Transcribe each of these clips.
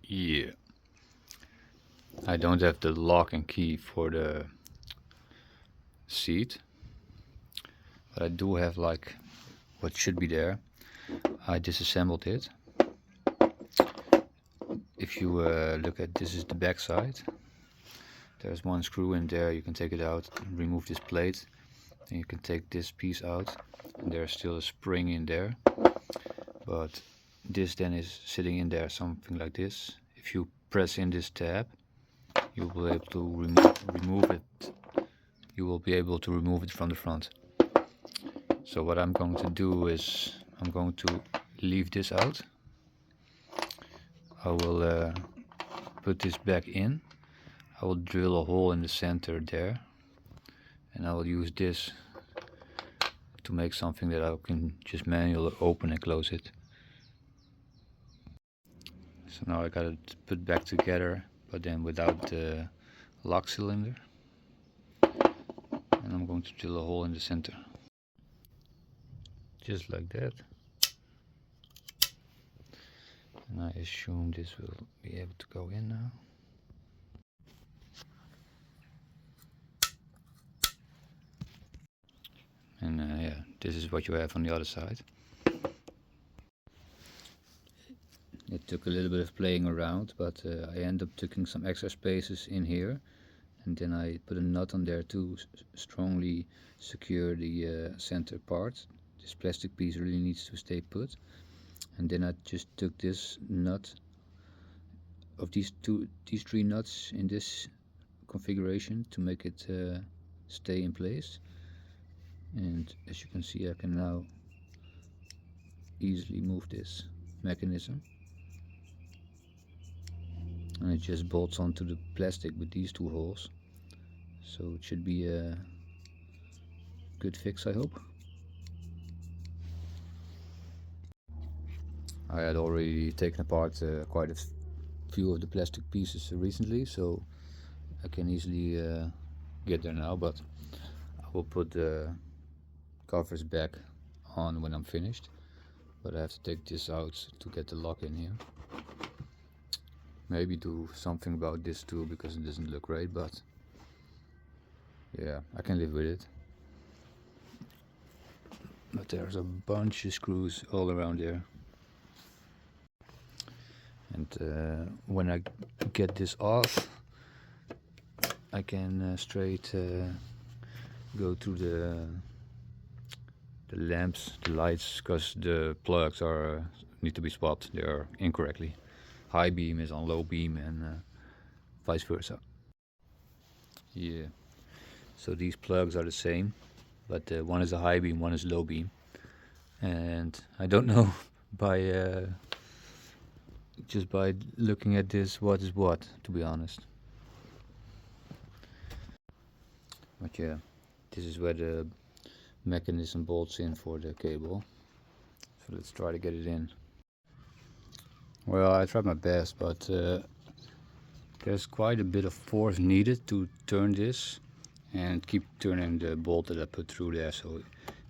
Yeah, I don't have the lock and key for the seat, but I do have like what should be there. I disassembled it. If you look at this, is the back side. There's one screw in there. You can take it out, remove this plate, and you can take this piece out, and there's still a spring in there. But this then is sitting in there, something like this. If you press in this tab, you will be able to remove it. You will be able to remove it from the front. So what I'm going to do is I'm going to leave this out. I will put this back in. I will drill a hole in the center there, and I will use this to make something that I can just manually open and close it. So now I got it put back together, but then without the lock cylinder. And I'm going to drill a hole in the center. Just like that. And I assume this will be able to go in now. And yeah, this is what you have on the other side. It took a little bit of playing around, but I ended up taking some extra spaces in here, and then I put a nut on there to strongly secure the center part. This plastic piece really needs to stay put. And then I just took this nut of these three nuts in this configuration to make it stay in place. And as you can see, I can now easily move this mechanism, and it just bolts onto the plastic with these two holes. So it should be a good fix, I hope. I had already taken apart quite a few of the plastic pieces recently, so I can easily get there now, but I will put the covers back on when I'm finished. But I have to take this out to get the lock in here. Maybe do something about this too, because it doesn't look great, but yeah, I can live with it. But there's a bunch of screws all around there. And when I get this off, I can straight go to the lamps, the lights, because the plugs are need to be swapped. They are incorrectly. High beam is on low beam, and vice versa. Yeah. So these plugs are the same, but one is a high beam, one is low beam, and I don't know by just by looking at this what is what, to be honest. But yeah, this is where the mechanism bolts in for the cable. So let's try to get it in. Well, I tried my best, but there's quite a bit of force needed to turn this and keep turning the bolt that I put through there, so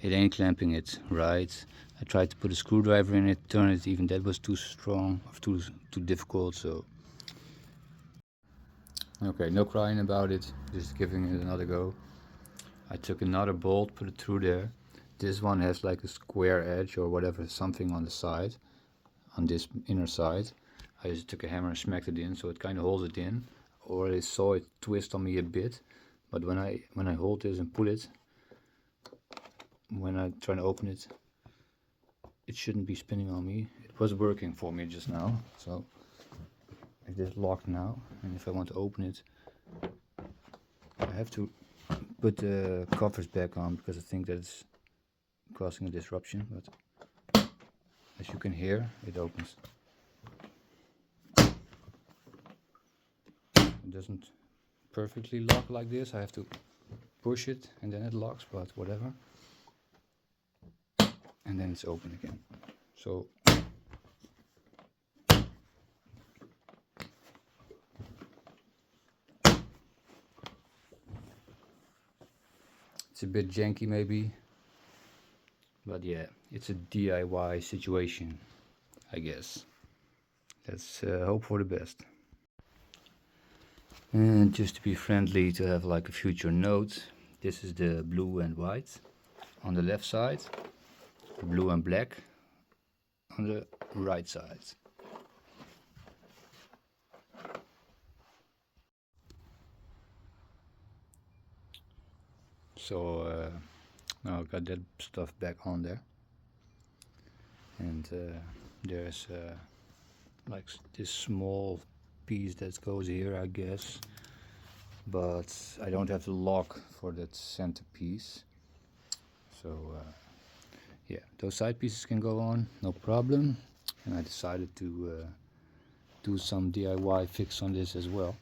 it ain't clamping it right. I tried to put a screwdriver in it, turn it, even that was too strong, or too difficult, so okay, no crying about it, just giving it another go. I took another bolt, put it through there. This one has like a square edge or whatever, something on the side, on this inner side. I just took a hammer and smacked it in, so it kind of holds it in. Or I saw it twist on me a bit, but when I hold this and pull it, when I try to open it, it shouldn't be spinning on me. It was working for me just now, so it is locked now, and if I want to open it, I have to put the covers back on, because I think that it's causing a disruption, but as you can hear, it opens. It doesn't perfectly lock like this. I have to push it and then it locks, but whatever. And then it's open again. So it's a bit janky maybe, but yeah, it's a DIY situation, I guess. let's hope for the best. And just to be friendly, to have like a future note, this is the blue and white on the left side, blue and black on the right side. So now I got that stuff back on there, and there's like this small piece that goes here, I guess, but I don't have the lock for that center piece. So yeah, those side pieces can go on, no problem. And I decided to do some DIY fix on this as well.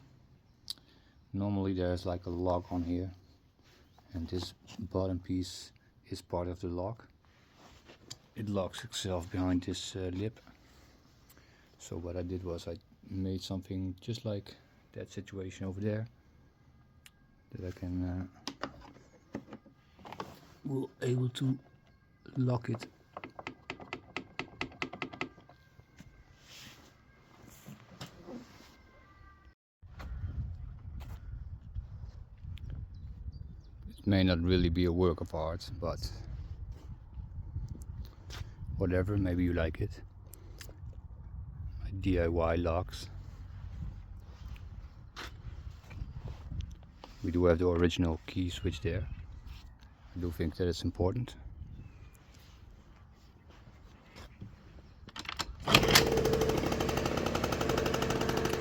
Normally there's like a lock on here, and this bottom piece is part of the lock. It locks itself behind this lip. So what I did was I made something just like that situation over there, that I can will able to lock it. It may not really be a work of art, but whatever, maybe you like it. My DIY locks. We do have the original key switch there. I do think that it's important.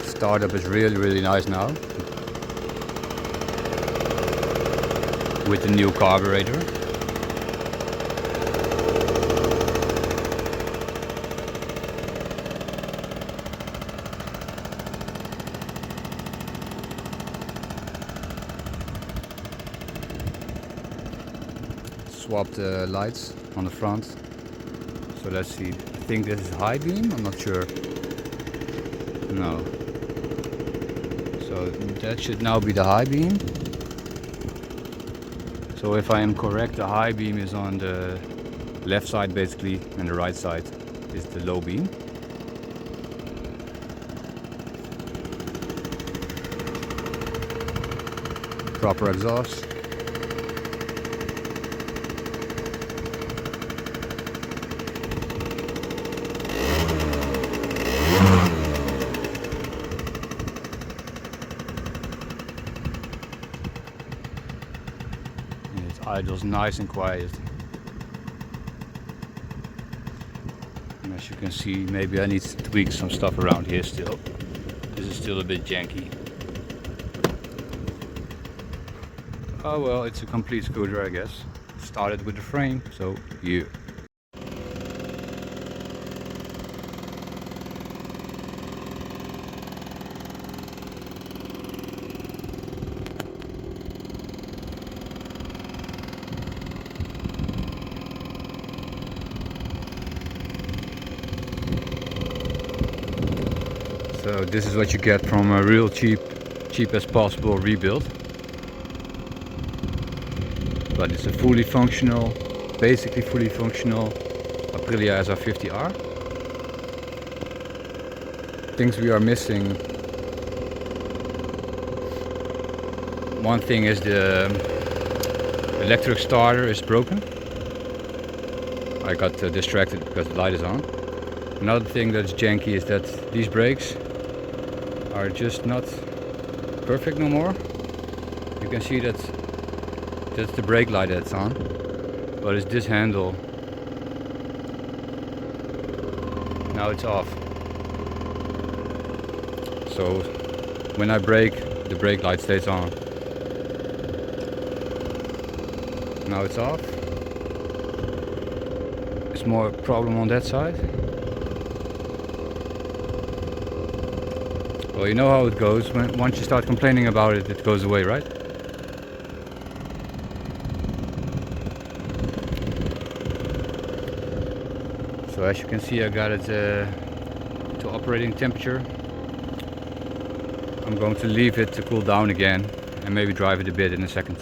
Startup is really nice now with the new carburetor. Swapped the lights on the front. So let's see. I think this is high beam. I'm not sure. No. So that should now be the high beam. So if I am correct, the high beam is on the left side basically, and the right side is the low beam. Proper exhaust. Idles nice and quiet. And as you can see, maybe I need to tweak some stuff around here still. This is still a bit janky. Oh well, it's a complete scooter, I guess. Started with the frame, so yeah. So this is what you get from a real cheap as possible rebuild. But it's a fully functional, basically fully functional Aprilia SR50R. Things we are missing. One thing is the electric starter is broken. I got distracted because the light is on. Another thing that's janky is that these brakes are just not perfect no more. You can see that that's the brake light that's on, but it's this handle. Now it's off. So when I brake, the brake light stays on. Now it's off. It's more a problem on that side. Well, you know how it goes. Once you start complaining about it, it goes away, right? So as you can see, I got it to operating temperature. I'm going to leave it to cool down again and maybe drive it a bit in a second.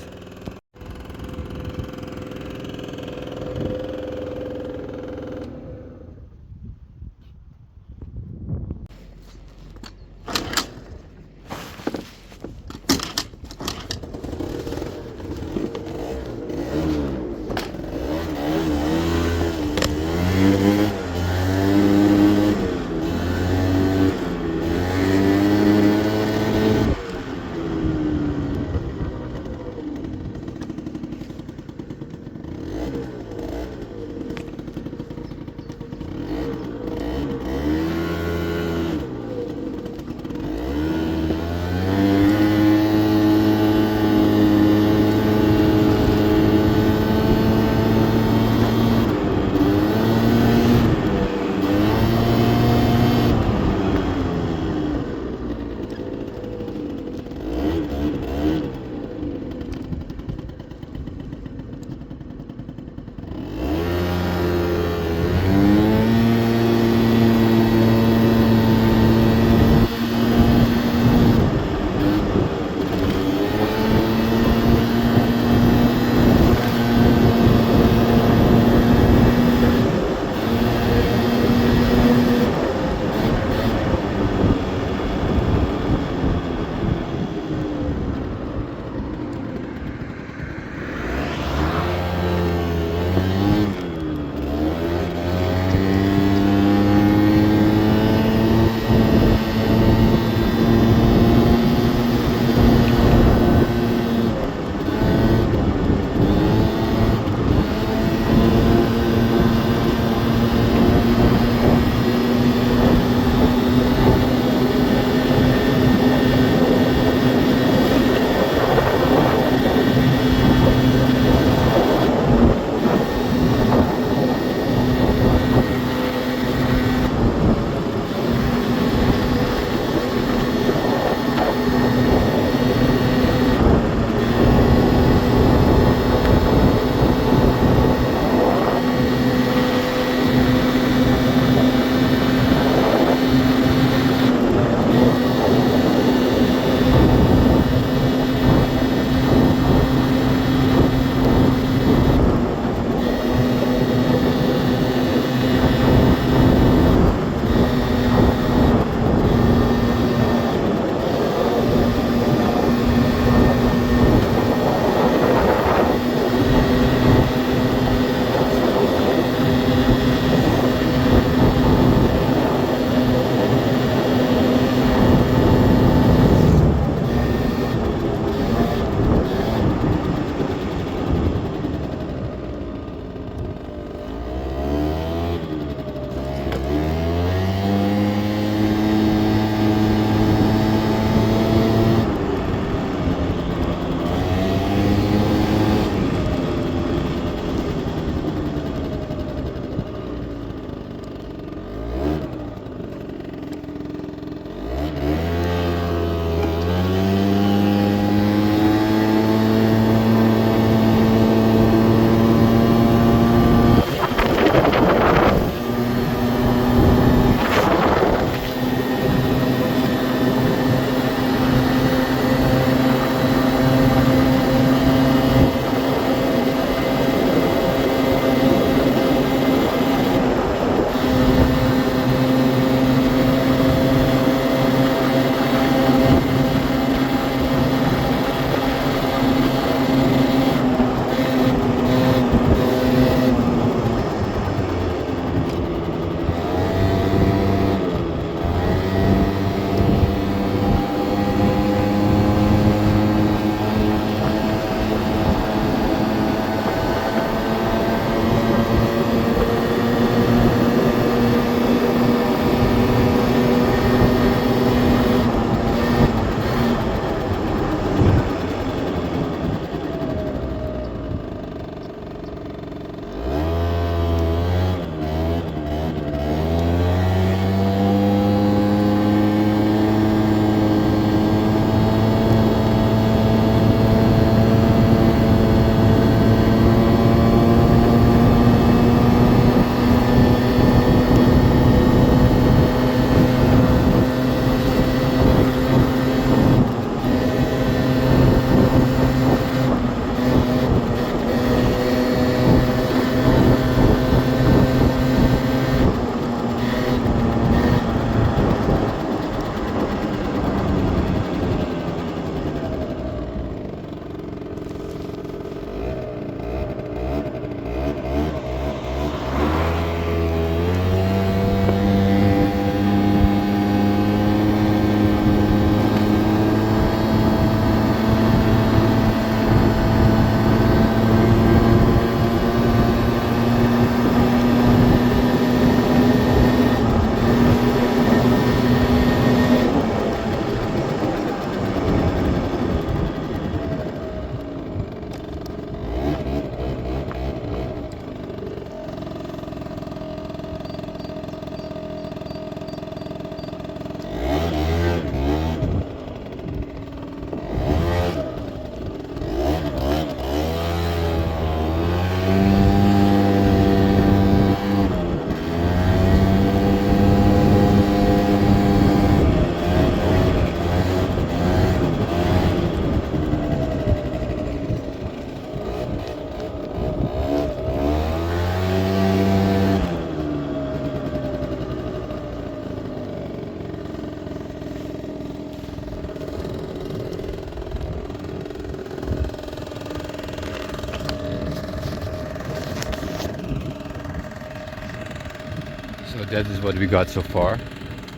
So that is what we got so far.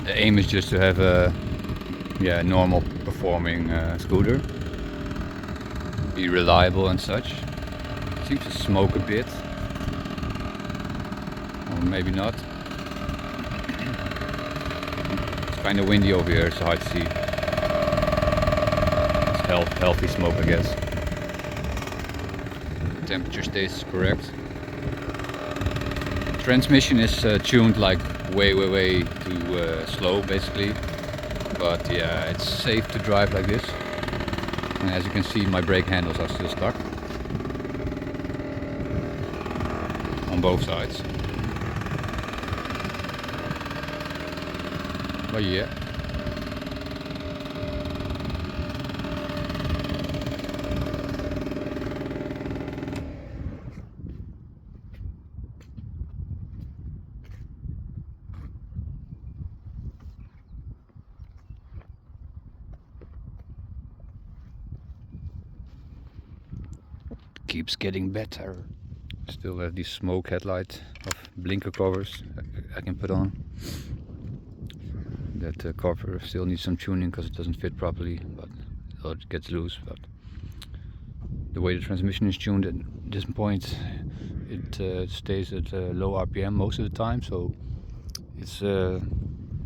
The aim is just to have a normal performing scooter. Be reliable and such. Seems to smoke a bit. Or maybe not. It's kind of windy over here, it's hard to see. It's healthy smoke, I guess. Temperature stays correct. Transmission is tuned like way too slow basically, but yeah, it's safe to drive like this. And as you can see, my brake handles are still stuck on both sides. But yeah. Keeps getting better. Still have these smoke headlight of blinker covers I can put on. That cover still needs some tuning because it doesn't fit properly, but it gets loose. But the way the transmission is tuned at this point, it stays at low RPM most of the time, so it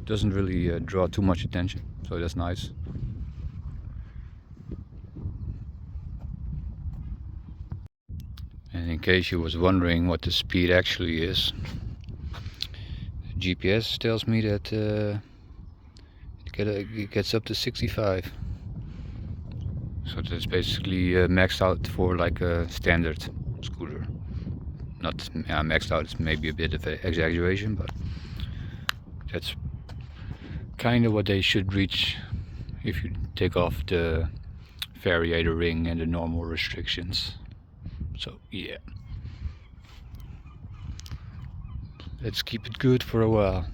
doesn't really draw too much attention. So that's nice. And in case you was wondering what the speed actually is, the GPS tells me that it gets up to 65. So that's basically maxed out for like a standard scooter. Not maxed out, it's maybe a bit of an exaggeration, but that's kind of what they should reach if you take off the variator ring and the normal restrictions. So yeah, let's keep it good for a while.